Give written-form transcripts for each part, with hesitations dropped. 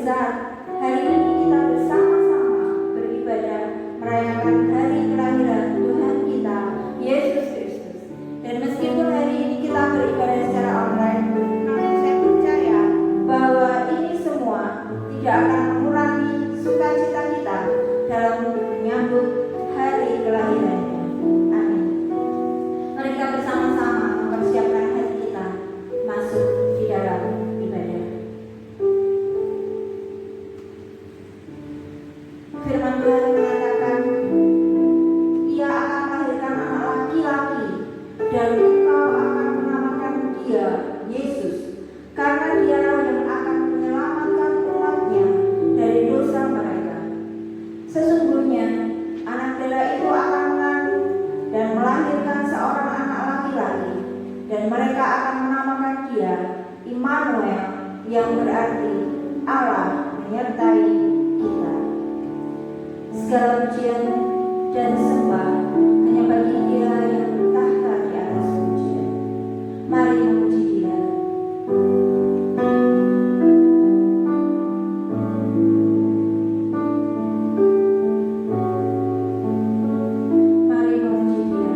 besar. Hari ini kita bersama-sama beribadah merayakan hari kelahiran Tuhan kita, Yesus Kristus. Dan meskipun hari ini kita beribadah secara online, namun saya percaya bahwa ini semua tidak akan mengurangi sukacita kita dalam menyambut hari kelahirannya. Amin. Mari kita bersama-sama mempersiapkan hati kita masuk di dalam ibadah. Firman Tuhan mengatakan, Ia akan melahirkan anak laki-laki dan engkau akan menamakan dia Yesus, karena dialah yang akan menyelamatkan umatnya dari dosa mereka. Sesungguhnya anak bela itu akan mengandung dan melahirkan seorang anak laki-laki, dan mereka akan menamakan dia Immanuel, yang berarti Allah menyertai kita. Segala pujian dan sembah hanya bagi Dia yang tahta di atas pujian. Mari memuji Dia. Mari memuji Dia.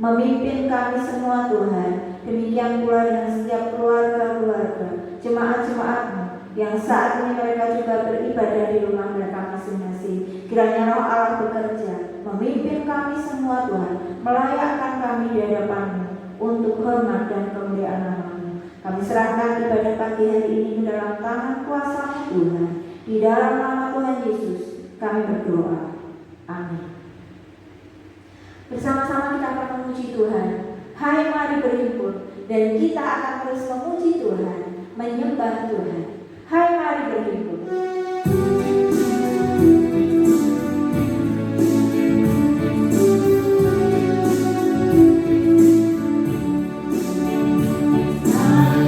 Memimpin kami semua Tuhan, demikian pula dengan setiap keluarga-keluarga, jemaat-jemaat-Mu yang saat ini mereka juga beribadah di rumah mereka masing-masing. Kiranya Roh Allah bekerja, memimpin kami semua Tuhan, melayakkan kami di hadapan-Mu untuk hormat dan kemuliaan nama-Mu. Kami serahkan ibadah pagi hari ini ke dalam tangan kuasa Tuhan. Di dalam nama Tuhan Yesus kami berdoa. Amin. Bersama-sama kita akan memuji Tuhan. Hai, mari berhimpun dan kita akan terus memuji Tuhan, menyembah Tuhan. Hai, mari berhimpun. Hai,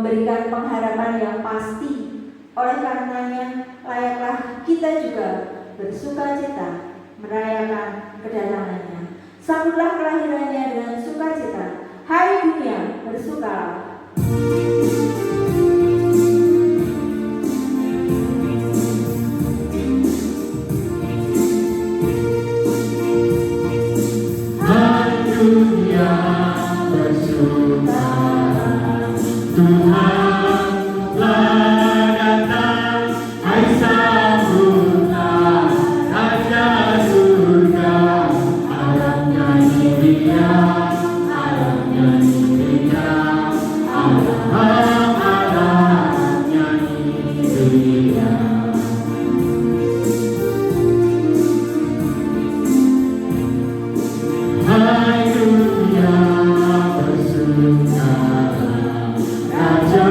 memberikan pengharapan yang pasti. Oleh karenanya, layaklah kita juga bersukacita merayakan kedatangannya. Sambutlah kelahirannya dengan sukacita. Hai dunia, bersukalah. Hai dunia, bersukalah. Tuhan telah datang. Hai sambutlah Raja surga. Alam nyanyi dia, alam nyanyi dia, alam nyanyi dia. Hai dunia, bersukalah. Raja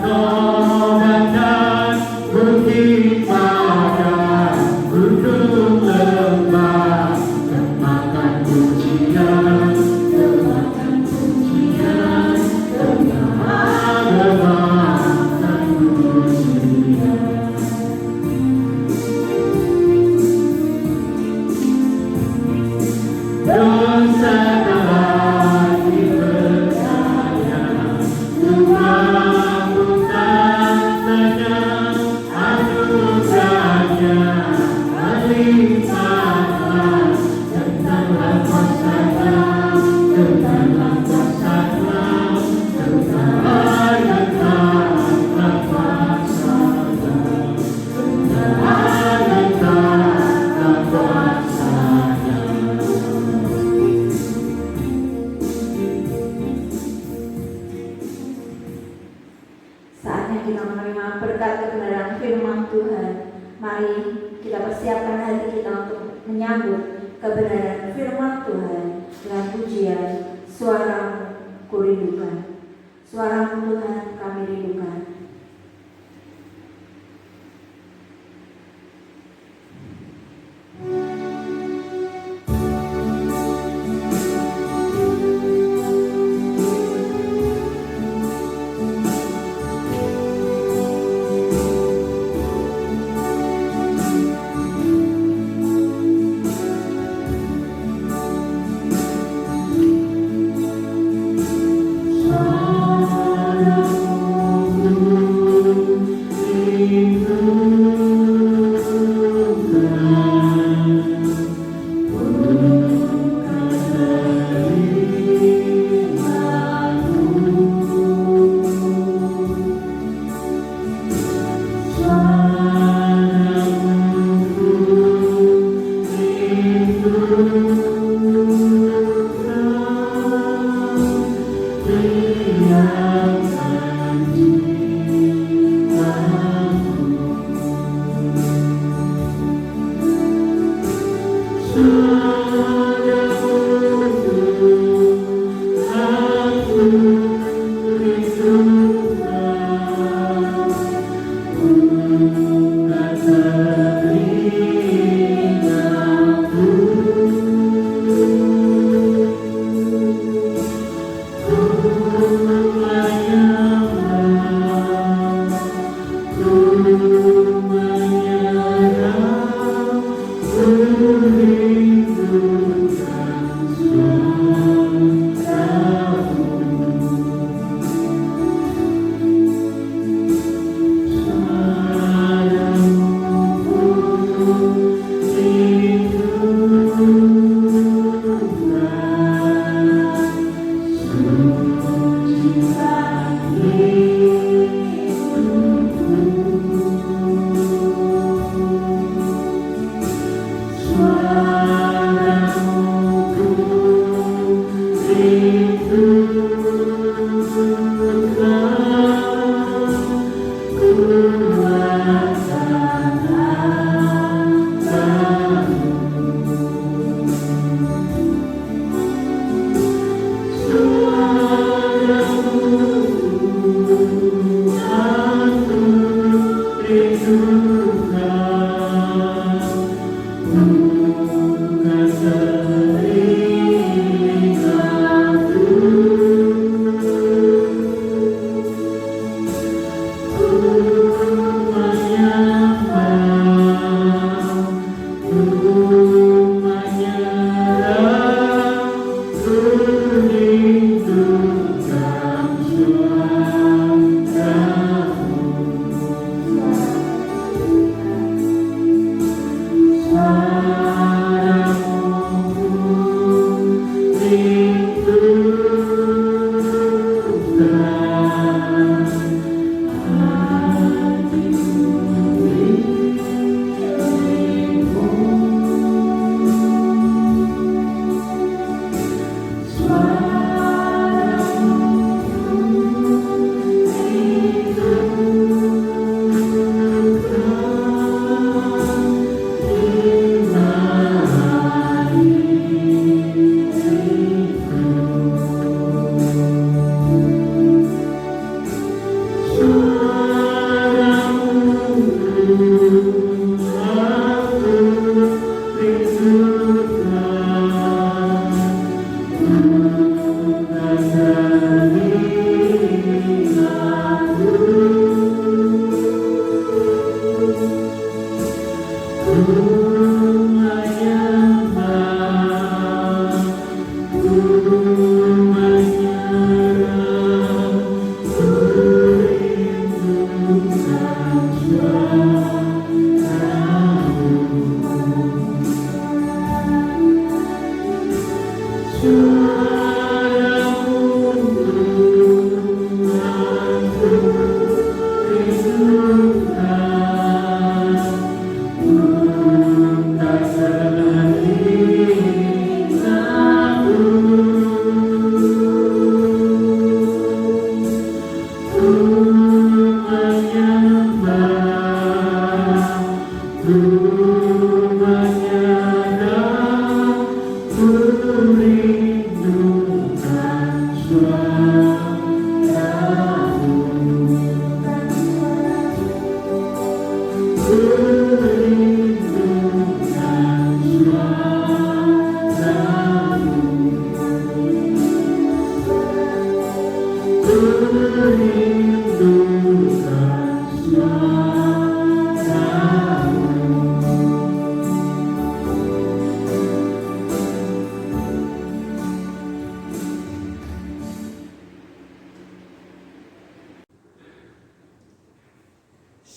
Roh datang. Bukit padang, gunung lembah, gemakan pujian, gemakan pujian, gemakan pujian. Dosa telah dipercaya, Tuhan bukan saja anugerahnya melimpahkan. Tentanglah kuasa-Nya, tentanglah kuasa-Nya, tentanglah kuasa-Nya, tentanglah kuasa-Nya. Saatnya kita menerima berkat kebenaran firman Tuhan. Mari kita persiapkan hati kita untuk menyambut kebenaran firman Tuhan dengan pujian Suara-Mu kurindukan. Suara-Mu Tuhan kami rindukan. Suara-Mu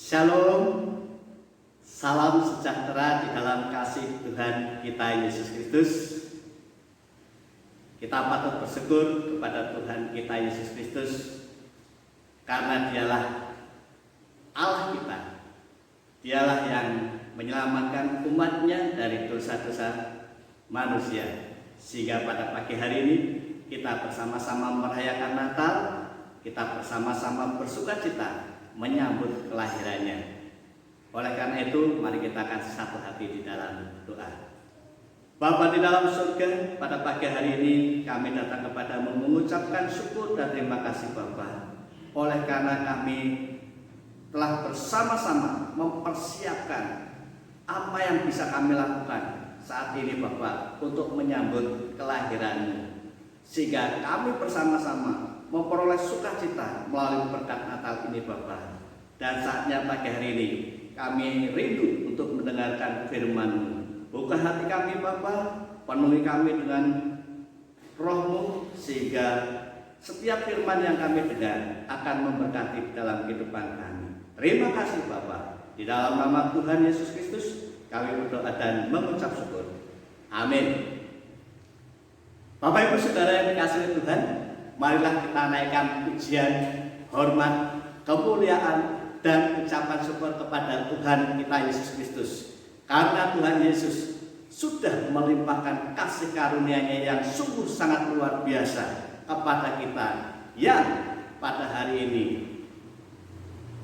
Shalom, salam sejahtera di dalam kasih Tuhan kita Yesus Kristus. Kita patut bersyukur kepada Tuhan kita Yesus Kristus karena Dialah Allah kita. Dialah yang menyelamatkan umatnya dari dosa-dosa manusia. Sehingga pada pagi hari ini kita bersama-sama merayakan Natal, kita bersama-sama bersukacita menyambut kelahirannya. Oleh karena itu, mari kita akan satu hati di dalam doa. Bapa di dalam surga, pada pagi hari ini kami datang kepadamu mengucapkan syukur dan terima kasih Bapa. Oleh karena kami telah bersama-sama mempersiapkan apa yang bisa kami lakukan saat ini Bapa untuk menyambut kelahiran-Mu. Sehingga kami bersama-sama memperoleh sukacita melalui berkat Natal ini Bapa. Dan saatnya pagi hari ini kami rindu untuk mendengarkan firman-Mu. Buka hati kami Bapa, penuhi kami dengan Roh-Mu sehingga setiap firman yang kami dengar akan memberkati dalam kehidupan kami. Terima kasih Bapa. Di dalam nama Tuhan Yesus Kristus kami berdoa dan mengucap syukur. Amin. Bapak Ibu Saudara yang dikasihi Tuhan, marilah kita naikkan pujian, hormat, kemuliaan, dan ucapan syukur kepada Tuhan kita Yesus Kristus. Karena Tuhan Yesus sudah melimpahkan kasih karunia-Nya yang sungguh sangat luar biasa kepada kita, yang pada hari ini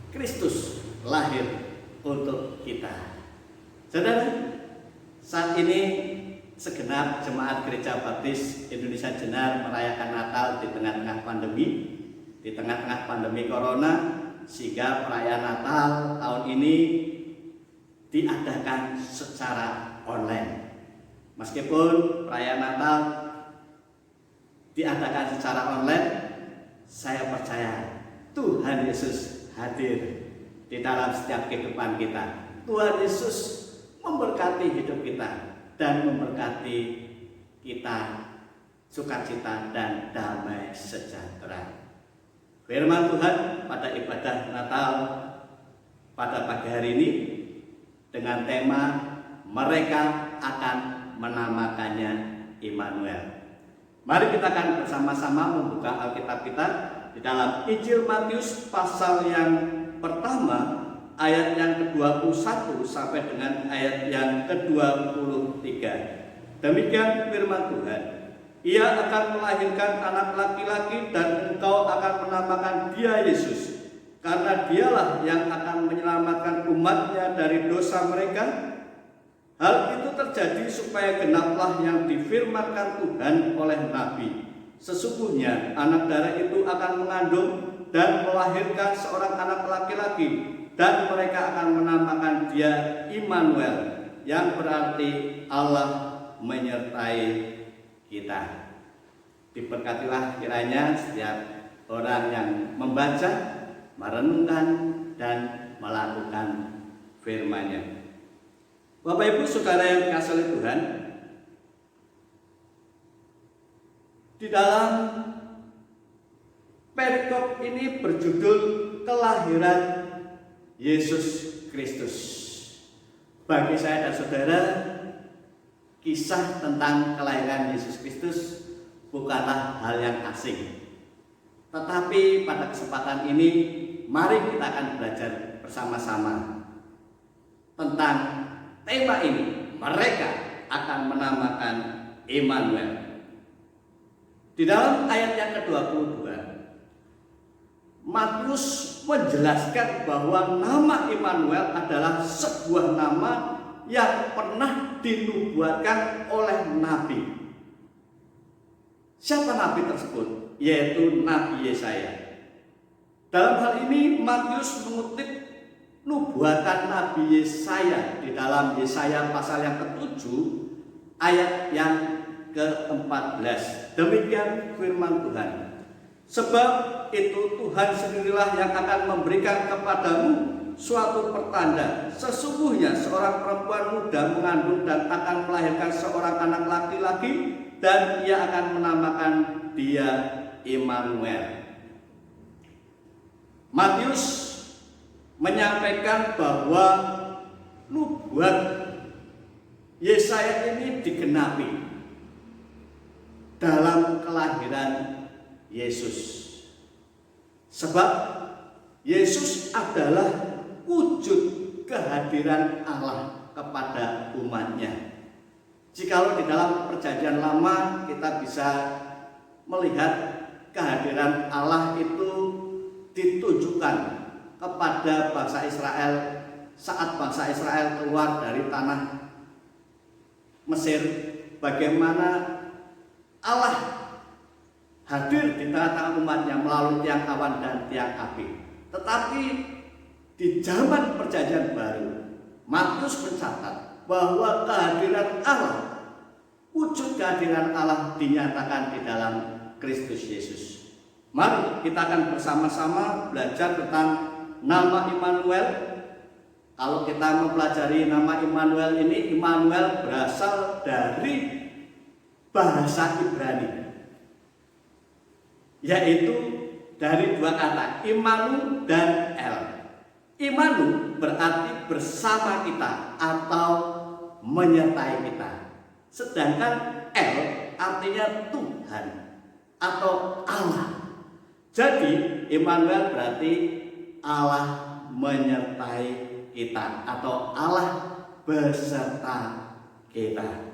Kristus lahir untuk kita. Saudara, saat ini segenap jemaat Gereja Baptis Indonesia Jenar merayakan Natal di tengah-tengah pandemi, Corona, sehingga perayaan Natal tahun ini diadakan secara online. Meskipun perayaan Natal diadakan secara online, saya percaya Tuhan Yesus hadir di dalam setiap kehidupan kita. Tuhan Yesus memberkati hidup kita dan memberkati kita sukacita dan damai sejahtera. Firman Tuhan pada ibadah Natal pada pagi hari ini dengan tema mereka akan menamakannya Immanuel. Mari kita akan bersama-sama membuka Alkitab kita di dalam Injil Matius pasal yang pertama ayat yang ke-21 sampai dengan ayat yang ke-23. Demikian firman Tuhan. Ia akan melahirkan anak laki-laki dan engkau akan menamakan dia Yesus, karena dialah yang akan menyelamatkan umatnya dari dosa mereka. Hal itu terjadi supaya genaplah yang difirmankan Tuhan oleh Nabi. Sesungguhnya anak darah itu akan mengandung dan melahirkan seorang anak laki-laki, dan mereka akan menamakan dia Immanuel, yang berarti Allah menyertai kita. Diberkatilah kiranya setiap orang yang membaca, merenungkan, dan melakukan firman-Nya. Bapak Ibu Saudara yang dikasihi oleh Tuhan, di dalam perikop ini berjudul kelahiran Yesus Kristus. Bagi saya dan saudara, kisah tentang kelahiran Yesus Kristus bukanlah hal yang asing. Tetapi pada kesempatan ini, mari kita akan belajar bersama-sama tentang tema ini. Mereka akan menamakan Immanuel. Di dalam ayat yang ke-22, Matius menjelaskan bahwa nama Immanuel adalah sebuah nama yang pernah dinubuatkan oleh Nabi. Siapa Nabi tersebut? Yaitu Nabi Yesaya. Dalam hal ini Matius mengutip nubuatan Nabi Yesaya di dalam Yesaya pasal yang ke-7 ayat yang ke-14. Demikian firman Tuhan. Sebab itu Tuhan sendirilah yang akan memberikan kepadamu suatu pertanda. Sesungguhnya seorang perempuan muda mengandung dan akan melahirkan seorang anak laki-laki, dan ia akan menamakan dia Immanuel. Matius menyampaikan bahwa nubuat Yesaya ini digenapi dalam kelahiran Yesus. Sebab Yesus adalah wujud kehadiran Allah kepada umatnya. Jikalau di dalam perjanjian lama kita bisa melihat kehadiran Allah itu ditujukan kepada bangsa Israel saat bangsa Israel keluar dari tanah Mesir, bagaimana Allah hadir di tengah-tengah umatnya melalui tiang awan dan tiang api. Tetapi di zaman perjanjian baru, Matius mencatat bahwa kehadiran Allah, wujud kehadiran Allah dinyatakan di dalam Kristus Yesus. Mari kita akan bersama-sama belajar tentang nama Immanuel. Kalau kita mempelajari nama Immanuel ini, Immanuel berasal dari bahasa Ibrani, yaitu dari dua kata, Immanu dan El. Immanu berarti bersama kita atau menyertai kita. Sedangkan El artinya Tuhan atau Allah. Jadi Immanuel berarti Allah menyertai kita atau Allah beserta kita.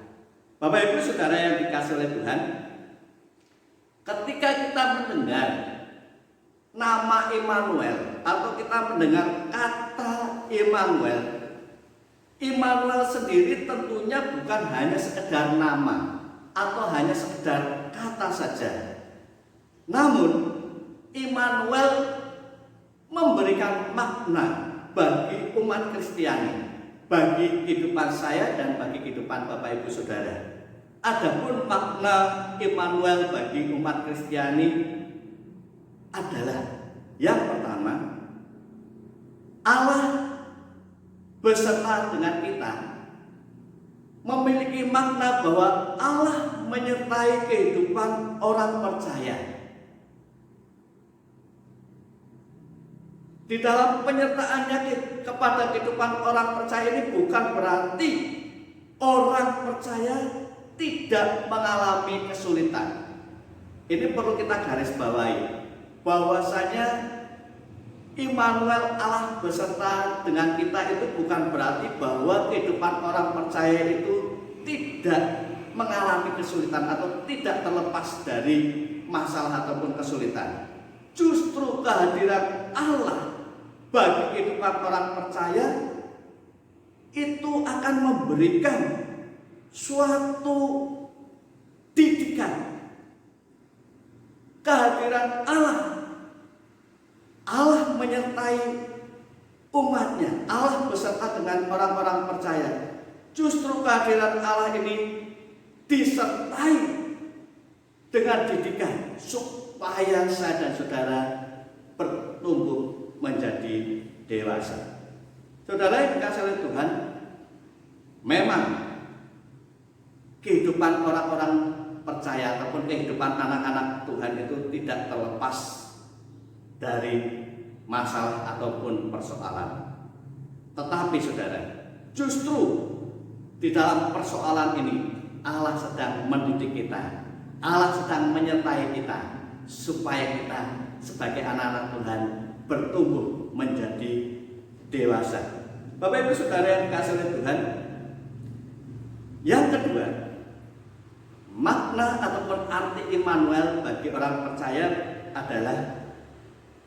Bapak Ibu Saudara yang dikasihi oleh Tuhan, ketika kita mendengar nama Immanuel atau kita mendengar kata Immanuel, Immanuel sendiri tentunya bukan hanya sekedar nama atau hanya sekedar kata saja. Namun Immanuel memberikan makna bagi umat Kristiani, bagi kehidupan saya dan bagi kehidupan Bapak Ibu Saudara. Adapun makna Immanuel bagi umat Kristiani adalah yang pertama, Allah beserta dengan kita, memiliki makna bahwa Allah menyertai kehidupan orang percaya. Di dalam penyertaannya kepada kehidupan orang percaya ini bukan berarti orang percaya tidak mengalami kesulitan. Ini perlu kita garis bawahi, bahwasanya Immanuel Allah beserta dengan kita itu bukan berarti bahwa kehidupan orang percaya itu tidak mengalami kesulitan atau tidak terlepas dari masalah ataupun kesulitan. Justru kehadiran Allah bagi kehidupan orang percaya itu akan memberikan suatu didikan. Kehadiran Allah menyertai umatnya, Allah beserta dengan orang-orang percaya. Justru kehadiran Allah ini disertai dengan didikan supaya saya dan saudara bertumbuh menjadi dewasa. Saudara yang dikasihi oleh Tuhan, memang kehidupan orang-orang percaya ataupun kehidupan anak-anak Tuhan itu tidak terlepas dari masalah ataupun persoalan. Tetapi saudara, justru di dalam persoalan ini Allah sedang mendidik kita, Allah sedang menyertai kita supaya kita sebagai anak-anak Tuhan bertumbuh menjadi dewasa. Bapak Ibu Saudara yang dikasihi oleh Tuhan, yang kedua, makna ataupun arti Immanuel bagi orang percaya adalah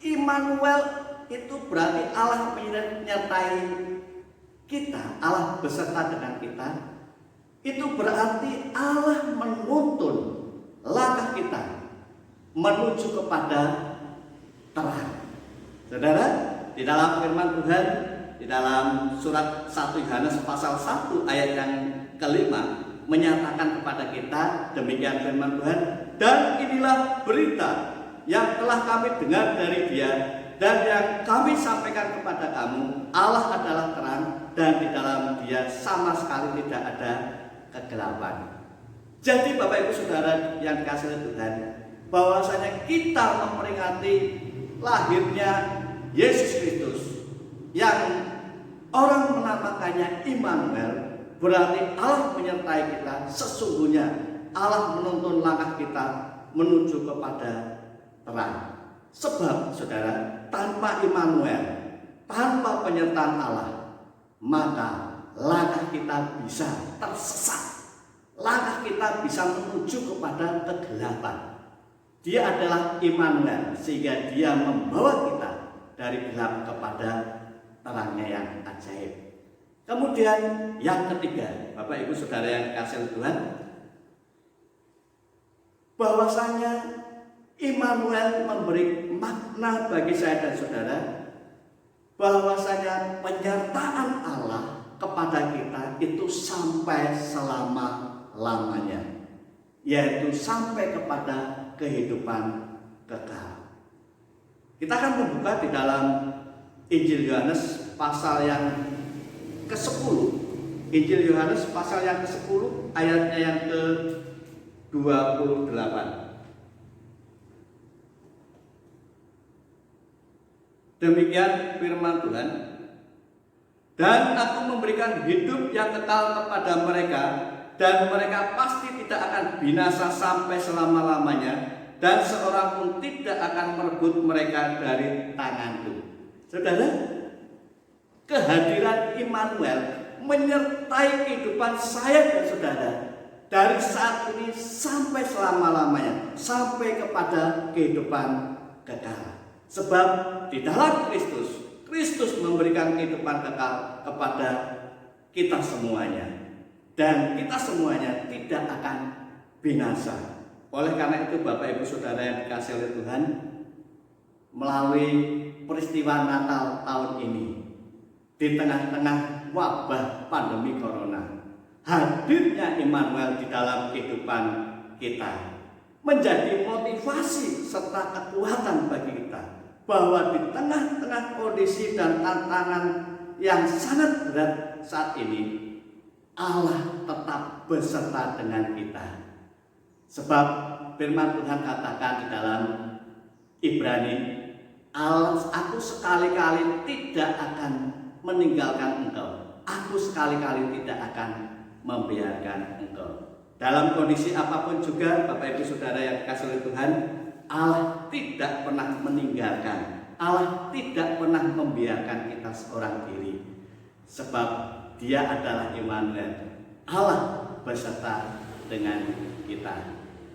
Immanuel itu berarti Allah menyertai kita, Allah beserta dengan kita. Itu berarti Allah menuntun langkah kita menuju kepada terang. Saudara, di dalam firman Tuhan, di dalam surat 1 Yohanes pasal 1 ayat yang kelima menyatakan kepada kita demikian firman Tuhan, dan inilah berita yang telah kami dengar dari Dia dan yang kami sampaikan kepada kamu, Allah adalah terang dan di dalam Dia sama sekali tidak ada kegelapan. Jadi Bapak Ibu Saudara yang dikasihi Tuhan, bahwasanya kita memperingati lahirnya Yesus Kristus yang orang menamakannya Immanuel, berarti Allah menyertai kita. Sesungguhnya Allah menuntun langkah kita menuju kepada terang. Sebab saudara, tanpa Immanuel, tanpa penyertaan Allah, maka langkah kita bisa tersesat. Langkah kita bisa menuju kepada kegelapan. Dia adalah Immanuel, sehingga Dia membawa kita dari gelap kepada terangnya yang ajaib. Kemudian yang ketiga, Bapak Ibu Saudara yang dikasihi Tuhan, bahwasanya Immanuel memberi makna bagi saya dan saudara, bahwasanya penyertaan Allah kepada kita itu sampai selama-lamanya, yaitu sampai kepada kehidupan kekal. Kita akan membuka di dalam Injil Yohanes pasal yang ke-10. Injil Yohanes pasal yang ke-10 ayatnya yang ke-28. Demikian firman Tuhan, dan aku memberikan hidup yang kekal kepada mereka, dan mereka pasti tidak akan binasa sampai selama-lamanya, dan seorang pun tidak akan merebut mereka dari tanganku. Saudara, kehadiran Immanuel menyertai kehidupan saya dan saudara dari saat ini sampai selama-lamanya, sampai kepada kehidupan kekal. Sebab di dalam Kristus memberikan kehidupan kekal kepada kita semuanya. Dan kita semuanya tidak akan binasa. Oleh karena itu Bapak Ibu Saudara yang dikasihi oleh Tuhan, melalui peristiwa Natal tahun ini, di tengah-tengah wabah pandemi corona, hadirnya Immanuel di dalam kehidupan kita menjadi motivasi serta kekuatan bagi kita, bahwa di tengah-tengah kondisi dan tantangan yang sangat berat saat ini, Allah tetap beserta dengan kita. Sebab firman Tuhan katakan di dalam Ibrani, aku sekali-kali tidak akan meninggalkan engkau, aku sekali-kali tidak akan membiarkan engkau. Dalam kondisi apapun juga Bapak Ibu Saudara yang dikasihi oleh Tuhan, Allah tidak pernah meninggalkan, Allah tidak pernah membiarkan kita seorang diri. Sebab Dia adalah Immanuel, Allah beserta dengan kita.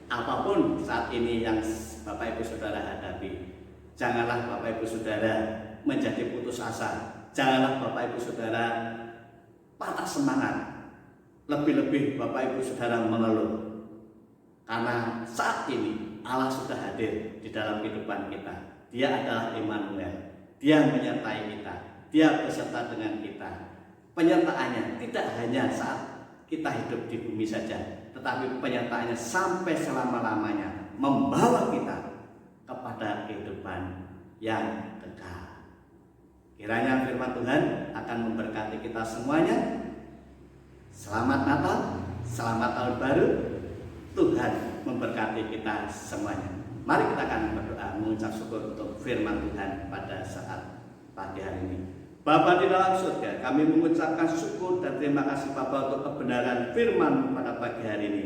Apapun saat ini yang Bapak Ibu Saudara hadapi, janganlah Bapak Ibu Saudara menjadi putus asa. Janganlah Bapak Ibu Saudara patah semangat. Lebih-lebih Bapak Ibu Saudara mengeluh. Karena saat ini Allah sudah hadir di dalam kehidupan kita. Dia adalah Immanuel. Dia menyertai kita. Dia beserta dengan kita. Penyertaannya tidak hanya saat kita hidup di bumi saja, tetapi penyertaannya sampai selama-lamanya, membawa kita kepada kehidupan yang kekal. Kiranya firman Tuhan akan memberkati kita semuanya. Selamat Natal, selamat tahun baru. Tuhan memberkati kita semuanya. Mari kita akan berdoa mengucap syukur untuk firman Tuhan pada saat pagi hari ini. Bapa di dalam surga, kami mengucapkan syukur dan terima kasih Bapa untuk kebenaran firman pada pagi hari ini.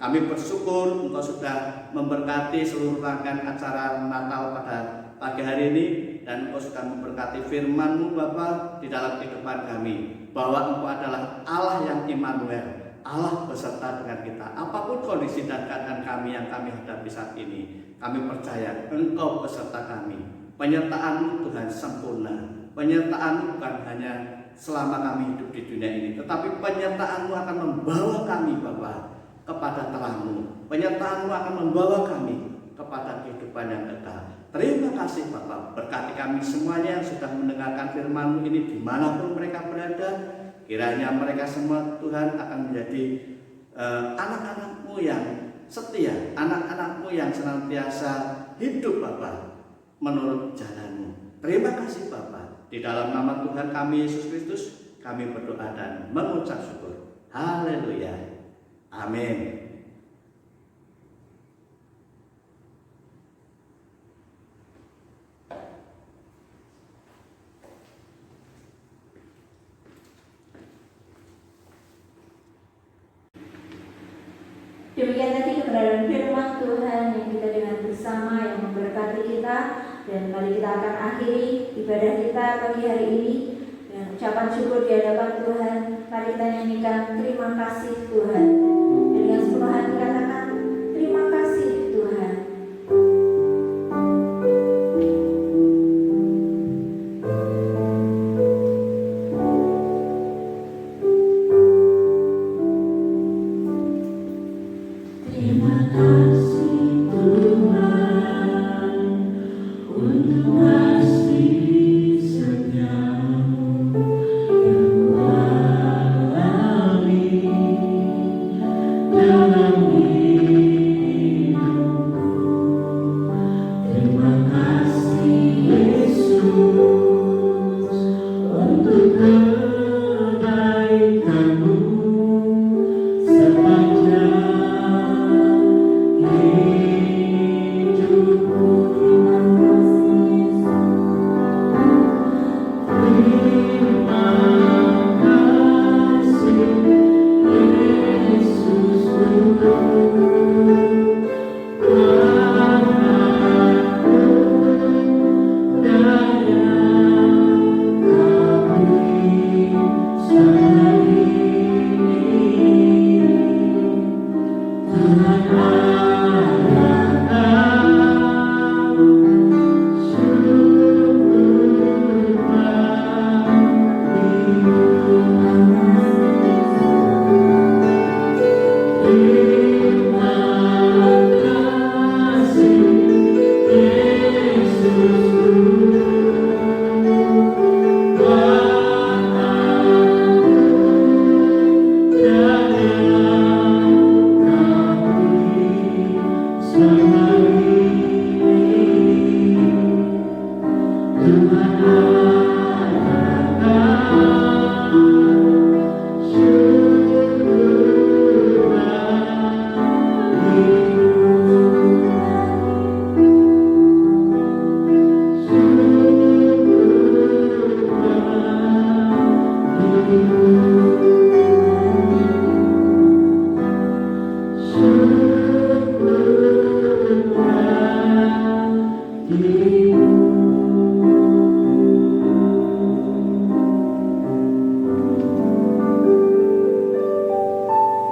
Kami bersyukur Engkau sudah memberkati seluruh rangkaian acara Natal pada pagi hari ini, dan Engkau sudah memberkati firman-Mu Bapa di dalam kehidupan kami, bahwa Engkau adalah Allah yang Immanuel, Allah beserta dengan kita. Apapun kondisi dan keadaan kami yang kami hadapi saat ini, kami percaya Engkau beserta kami. Penyertaan-Mu Tuhan sempurna. Penyertaan-Mu bukan hanya selama kami hidup di dunia ini, tetapi penyertaan-Mu akan membawa kami Bapa kepada terang-Mu. Penyertaan-Mu akan membawa kami kepada kehidupan yang kekal. Terima kasih Bapak, berkati kami semuanya yang sudah mendengarkan firman-Mu ini dimanapun mereka berada. Kiranya mereka semua Tuhan akan menjadi anak-anak-Mu yang setia, anak-anak-Mu yang senantiasa hidup Bapak menurut jalan-Mu. Terima kasih Bapak, di dalam nama Tuhan kami Yesus Kristus kami berdoa dan mengucap syukur. Haleluya. Amin. Demikian tadi kebenaran firman Tuhan yang kita dengar bersama, yang memberkati kita. Dan mari kita akan akhiri ibadah kita pagi hari ini dengan ucapan syukur di hadapan Tuhan. Mari kita nyanyikan terima kasih Tuhan. Dan dengan sepenuh hati katakan terima kasih Tuhan. Terima kasih Tuhan untuk kasih setiamu yang Kau alami dalam hidupku. Terima kasih Yesus untuk kebaikan-Mu sepanjang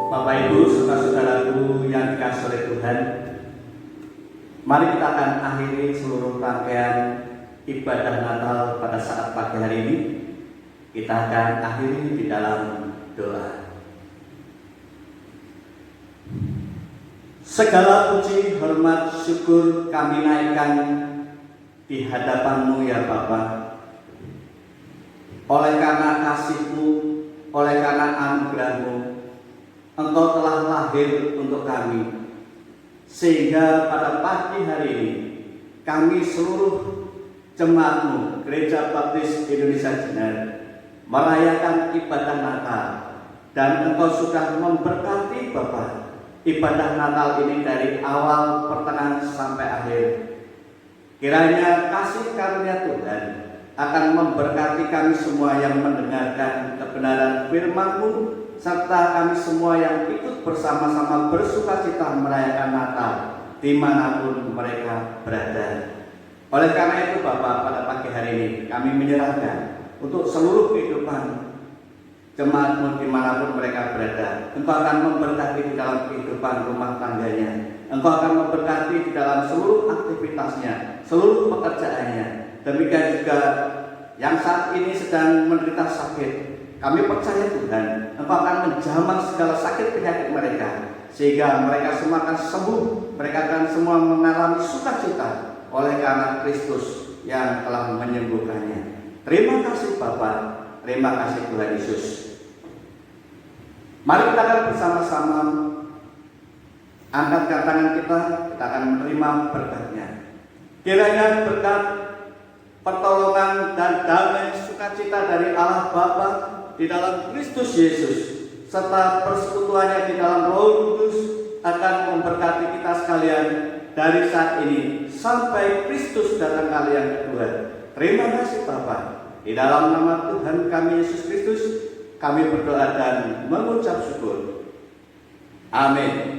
Bapak Ibu, saudara-saudaraku yang dikasihi oleh Tuhan, mari kita akan akhiri seluruh rangkaian ibadah Natal pada saat pagi hari ini. Kita akan akhiri di dalam doa. Segala puji, hormat, syukur kami naikkan di hadapan-Mu ya Bapa. Oleh karena kasih-Mu, oleh karena anugerah-Mu, Engkau telah lahir untuk kami. sehingga pada pagi hari ini kami seluruh jemaatmu Gereja Baptis Indonesia Jenar merayakan ibadah Natal, dan Engkau sudah memberkati Bapak ibadah Natal ini dari awal, pertengahan sampai akhir. Kiranya kasih karunia Tuhan akan memberkati kami semua yang mendengarkan kebenaran firman-Mu, serta kami semua yang ikut bersama-sama bersukacita merayakan Natal dimanapun mereka berada. Oleh karena itu Bapak, pada pagi hari ini kami menyerahkan untuk seluruh kehidupan jemaat-Mu dimanapun mereka berada. Engkau akan memberkati di dalam kehidupan rumah tangganya. Engkau akan memberkati di dalam seluruh aktivitasnya, seluruh pekerjaannya. Demikian juga yang saat ini sedang menderita sakit. Kami percaya Tuhan, Engkau akan menjamah segala sakit penyakit mereka, sehingga mereka semua akan sembuh. Mereka akan semua mengalami sukacita oleh karena Kristus yang telah menyembuhkannya. Terima kasih Bapa, terima kasih Tuhan Yesus. Mari kita akan bersama-sama angkatkan tangan kita akan menerima berkatnya. Kiranya berkat, pertolongan dan damai sukacita dari Allah Bapa di dalam Kristus Yesus, serta persekutuannya di dalam Roh Kudus akan memberkati kita sekalian dari saat ini sampai Kristus datang kali yang kedua. Terima kasih Bapa. Di dalam nama Tuhan kami Yesus Kristus, kami berdoa dan mengucap syukur. Amin.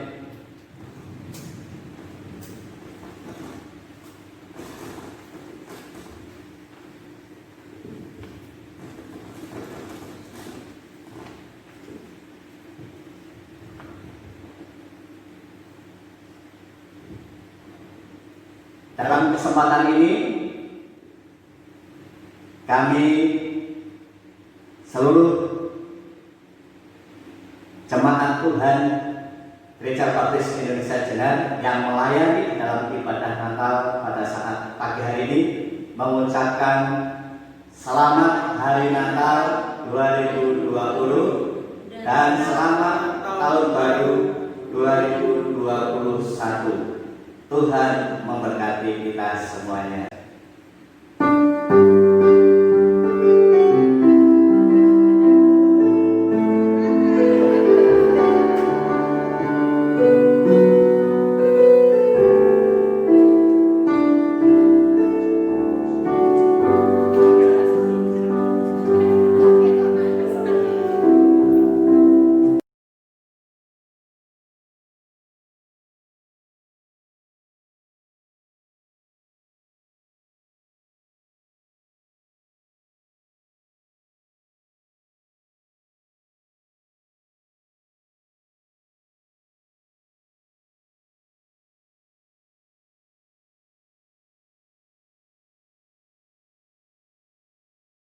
Dalam kesempatan ini kami seluruh jemaat Tuhan Gereja Baptis Indonesia Jenar yang melayani dalam ibadah Natal pada saat pagi hari ini mengucapkan selamat Hari Natal 2020 dan selamat Tahun Baru 2021. Tuhan memberkati kita semuanya.